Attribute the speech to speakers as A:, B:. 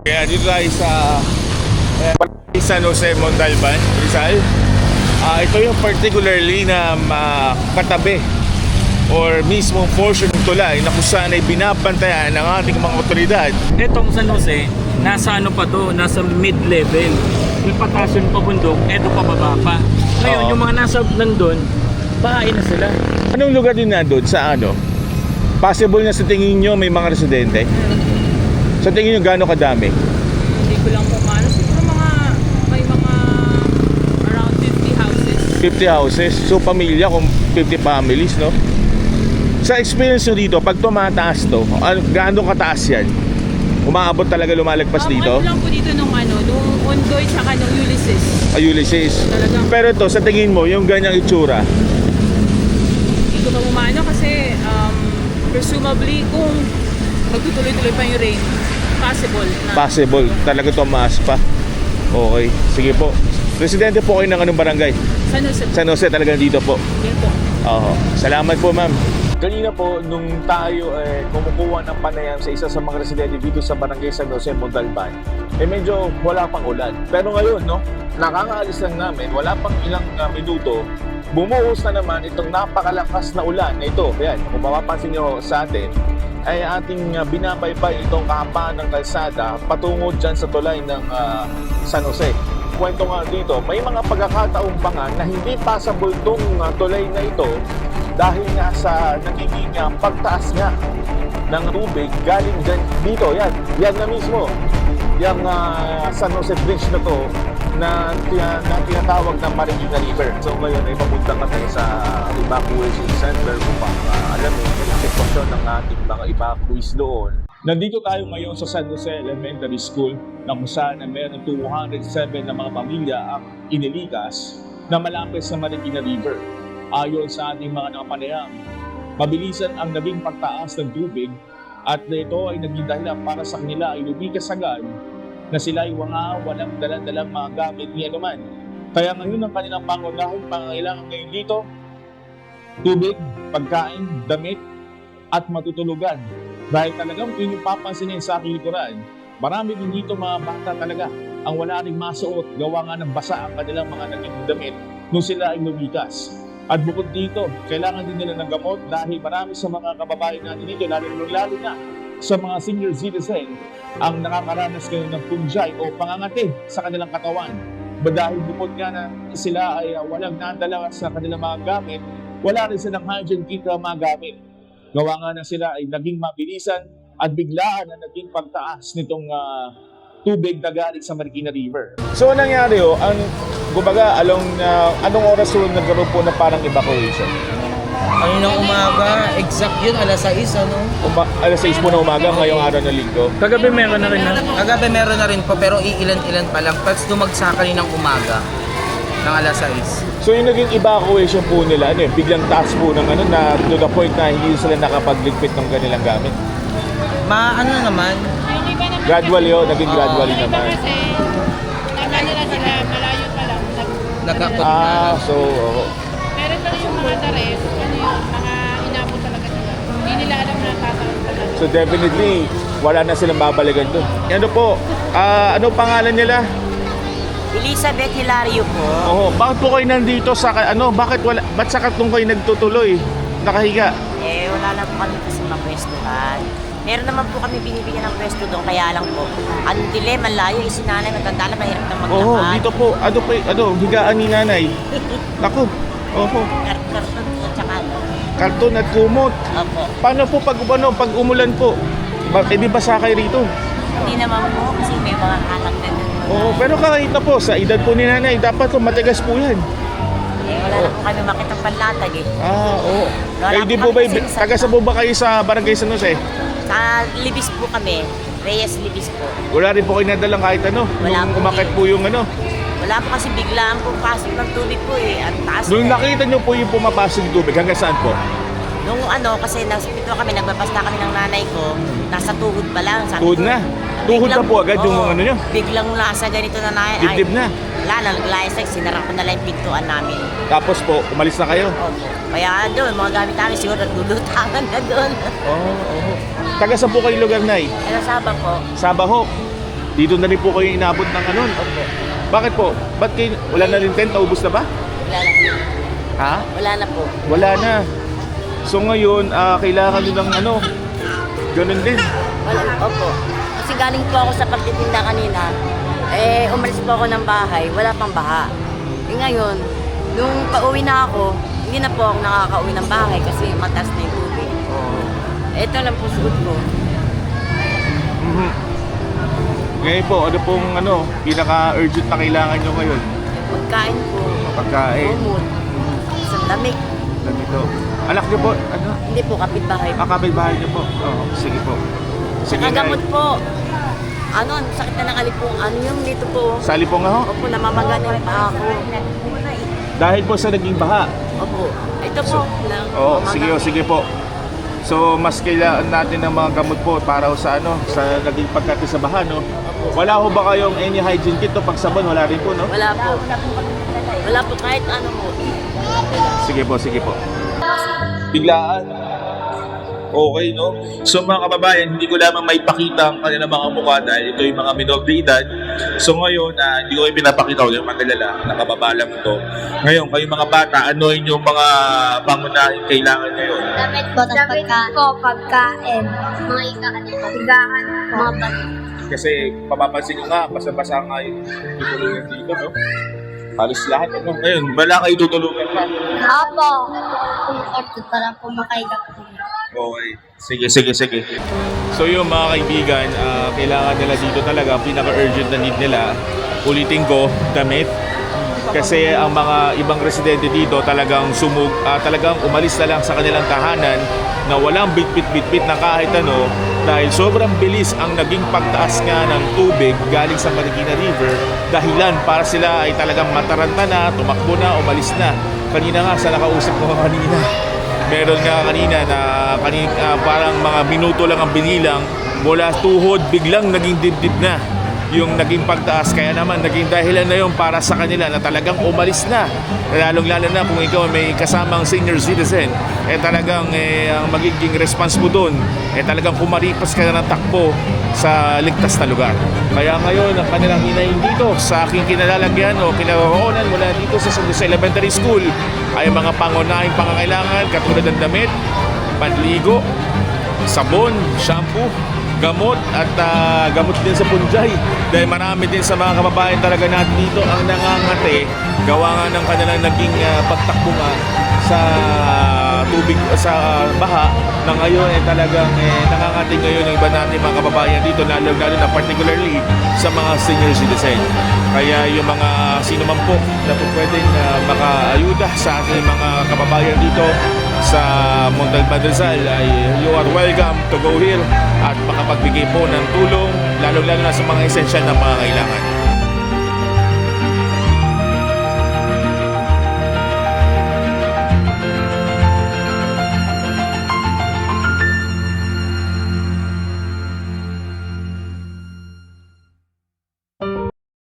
A: Kaya dito tayo sa San Jose, Montalban, Rizal. Ito yung particularly na katabi or mismong portion ng tulay na kung saan ay binabantayan ng ating mga otoridad.
B: Etong San Jose, nasa ano pa to, nasa mid-level. Yung pataas yung pabundok, eto pababa pa. Ngayon,
A: Oo.
B: yung mga nasa nandun, bahay na sila.
A: Anong lugar din na doon? Sa ano? Possible na sa tingin nyo may mga residente? Sa tingin nyo gaano kadami?
C: Hindi ko lang kumano. Siguro may mga around 50 houses.
A: 50 houses. So pamilya kung 50 families, no? Sa experience nyo dito, pag tumataas to, gaano kataas yan? Umaabot talaga lumalagpas dito?
C: Ano lang po dito nung Ondoy tsaka nung Ulysses.
A: Ulysses.
C: Talagang-
A: Pero ito, sa tingin mo, yung ganyang itsura,
C: Hindi ko pa kumano kasi presumably kung magtutuloy-tuloy pa yung rain, possible. Talaga tumaas pa. Okay, sige po. Residente po kayo ng anong barangay? San Jose talaga dito po. Yan po.
A: Oo. Salamat po, ma'am. Kanina po, nung tayo kumukuha ng panayam sa isa sa mga residente dito sa Barangay San Jose, Montalban, medyo wala pang ulan. Pero ngayon, no, nakakaalis lang namin, wala pang ilang minuto, bumuhos na naman itong napakalakas na ulan na ito. Ayan, kung mapapansin nyo sa atin, ay ating binabaybay itong kahabaan ng kalsada patungo dyan sa tulay ng San Jose. Kwento nga dito, may mga pagkakataong pa nga na hindi passable itong tulay na ito dahil nga sa nagiging pagtaas nga ng tubig galing dyan dito. Yan na mismo. Yung San Jose Bridge na to na tinatawag na Marikina River. So ngayon ay papunta kami sa evacuation center upang alamin yung sitwasyon ng ating mga evacuees doon. Nandito tayo ngayon sa San Jose Elementary School na kung saan meron 207 na mga pamilya ang inilikas na malapit sa Marikina River. Ayon sa ating mga nakapanayam, mabilisan ang naging pagtaas ng tubig at ito ay naging dahilan para sa kanila ay lumikas agad na sila ay walang dalang mga gamit ni anuman. Kaya ngayon ang kanilang pangunahing pangangailangan ngayon dito, tubig, pagkain, damit, at matutulugan. Dahil talagang inyong papansinin sa aking likuran, marami din dito mga bata talaga ang wala ring masuot, gawa nga ng basa ang kanilang mga naging damit nung sila ay lumikas. At bukod dito, kailangan din nila ng gamot dahil marami sa mga kababayan natin dito, lalo na sa mga senior citizen, ang nakakaranas ngayon ng punjay o pangangati sa kanilang katawan. Dahil bukod nga na sila ay walang nadala sa kanilang mga gamit, wala rin silang hygiene kit na mga gamit. Gawa nga na sila ay naging mabilisan at biglaan na naging pagtaas nitong tubig na galing sa Marikina River. So anong nangyari anong oras nagkaroon po na parang evacuation?
D: Kaninang umaga, exact yun, alas 6, ano?
A: Alas 6 po na umaga ngayong araw ng linggo.
B: Kagabi meron na rin na.
D: Kagabi meron na rin po, pero iilan-ilan pa lang. Tapos dumagsa kaninang umaga ng alas 6.
A: So yung naging evacuation po nila, biglang taas po ng na to the point na hindi sila nakapagligpit ng kanilang gamit.
D: Ano naman,
C: Yung iba naman
A: Gradual yun, naging gradually
C: yung iba
A: naman.
C: kasi nagkano sila, malayo pa lang.
D: nagkakot
A: So,
C: Pero ito yung mga dares, mga inabot talaga sila. Hindi nila alam na tataon talaga.
A: so definitely, wala na silang babalikan doon. Ano po, ano pangalan nila?
E: Elizabeth Hilario po.
A: Bakit po kayo nandito sa, ba't sa katong kayo nagtutuloy? Nakahiga?
E: Wala lang po kami kasi mapwestuhan. Meron naman po kami binibigyan ng pwesto doon, kaya lang po. Ang dilim, ang layo, sinanay, matanda na, mahirap na maglakad.
A: Dito po, higaan ni nanay. Naku,
E: Karton at saka ano.
A: karton at kumot.
E: Opo.
A: Paano po pag umulan po? Di ba sakay rito?
E: Hindi naman po kasi may mga anak na doon.
A: Pero kahit na po, sa edad po ni nanay, dapat matigas po yan.
E: Wala na po kami makitang panlatag eh.
A: Oo.
E: Wala
A: Di
E: po
A: po ba,
E: kami kasi
A: taga sa po ba kayo sa Barangay San Jose?
E: Sa Libis po kami. Reyes Libis po.
A: Wala rin po kayo nadalang kahit
E: Wala
A: nung
E: po
A: umakit
E: eh.
A: po yung
E: Wala po kasi biglaan po pasok ng tubig po eh. Ang taas
A: Nung
E: na eh.
A: nakita nyo po yung pumapasok yung tubig, hanggang saan po?
E: Nung kasi nasa pito kami, nagbabasta kami ng nanay ko, nasa tuhod pa lang. Sabi
A: Tuhod
E: ko,
A: na? Tuhod na po agad yung
E: oo,
A: ano nyo?
E: Biglang nasa ganito na nanay.
A: Dibdib na?
E: Wala na, naglayas sinara ko na lang yung pintuan namin.
A: Tapos po, umalis na kayo?
E: Opo. Kaya doon, mga gamit namin siguro naglulutangan na doon.
A: Taga saan po kayo lugar, Nay?
E: Ano Saba po?
A: Sabaho. Dito na rin po kayo inabot ng ano? Bakit po? Ba't kayo, wala na rin tent? Naubos na ba?
E: Wala na po.
A: Ha?
E: Wala na po.
A: Wala na. So ngayon, kailangan nyo ng ano? Ganun din.
E: Wala, opo. Kasi galing po ako sa pagtitinda kanina. Umalis po ako ng bahay, wala pang baha. Ngayon, nung pauwi na ako, hindi na po ako nakakauwi ng bahay kasi mataas na yung tubig. Ito lang po suot ko.
A: Ngayon po, ano pong pinaka-urgent na kailangan nyo ngayon?
E: Pagkain po,
A: Pagkain.
E: umot, isang lamig.
A: Ganito. Anak nyo po,
E: Hindi po, kapitbahay po.
A: kapitbahay nyo po. Oo, sige po. Sige
E: Saka gamot
A: na.
E: po. Ano, sakit na nakalipong. Ano yung dito po?
A: Sali po nga ho.
E: Opo, namamaga na yung paa ko.
A: Dahil po sa naging baha.
E: Opo. Ito po.
A: Oo, sige po. So, mas kailangan natin ng mga gamot po para sa sa naging pagkati sa baha, no? Wala ho ba kayong any hygiene kit to pag sabon? Wala rin po, no?
E: Wala po. Wala po kahit ano mo.
A: Sige po. Biglaan. Okay, no? So mga kababayan, hindi ko lamang may pakita ang kanilang mga mukha dahil ito yung mga minor de edad. So ngayon, hindi ko kayo pinapakita ko yung madalala, nakababa lang ito. Ngayon, kayo mga bata, ano yung mga pangunahing kailangan ngayon?
F: Damit po, pagkain, mga higaan, mga bato.
A: Kasi papapansin nyo nga, basa-basa nga yung tutulungan dito, no? Halos lahat, ano? Ngayon, wala kayo tutulungan pa.
F: Opo, comfort para po makahiga po.
A: Okay. Sige. So yung mga kaibigan, kailangan nila dito talaga, pinaka-urgent na need nila, ulitin ko, damit. Kasi ang mga ibang residente dito talagang talagang umalis na lang sa kanilang tahanan na walang bitbit na kahit ano dahil sobrang bilis ang naging pagtaas nga ng tubig galing sa Marikina River, dahilan para sila ay talagang mataranta na, tumakbo na, umalis na. Kanina nga sa nakausap ko kanina, meron nga kanina na parang mga minuto lang ang binilang, mula tuhod biglang naging dibdib na yung naging pagtaas, kaya naman naging dahilan na yun para sa kanila na talagang umalis na, lalong-lalo na kung ikaw may kasamang senior citizen, talagang ang magiging response mo dun talagang kumaripas ka na ng takbo sa ligtas na lugar. Kaya ngayon ang kanilang hinahin dito sa aking kinalalagyan o kinaroonan mula dito sa San Jose Elementary School ay mga pangunahing pangangailangan katulad ng damit, panligo, sabon, shampoo, gamot at gamot din sa punjay dahil marami din sa mga kababayan talaga natin dito ang nangangati gawa nga ng kanilang naging pagtakbo nga sa tubig sa baha na ngayon talagang nangangati ngayon ng iba natin mga kababayan dito lalo na particularly sa mga senior citizen. Kaya yung mga sino man po na po pwedeng makaayuda sa ating mga kababayan dito sa Montalban Rizal ay you are welcome to go here at makapagbigay po ng tulong lalo na sa mga esensyal na mga kailangan.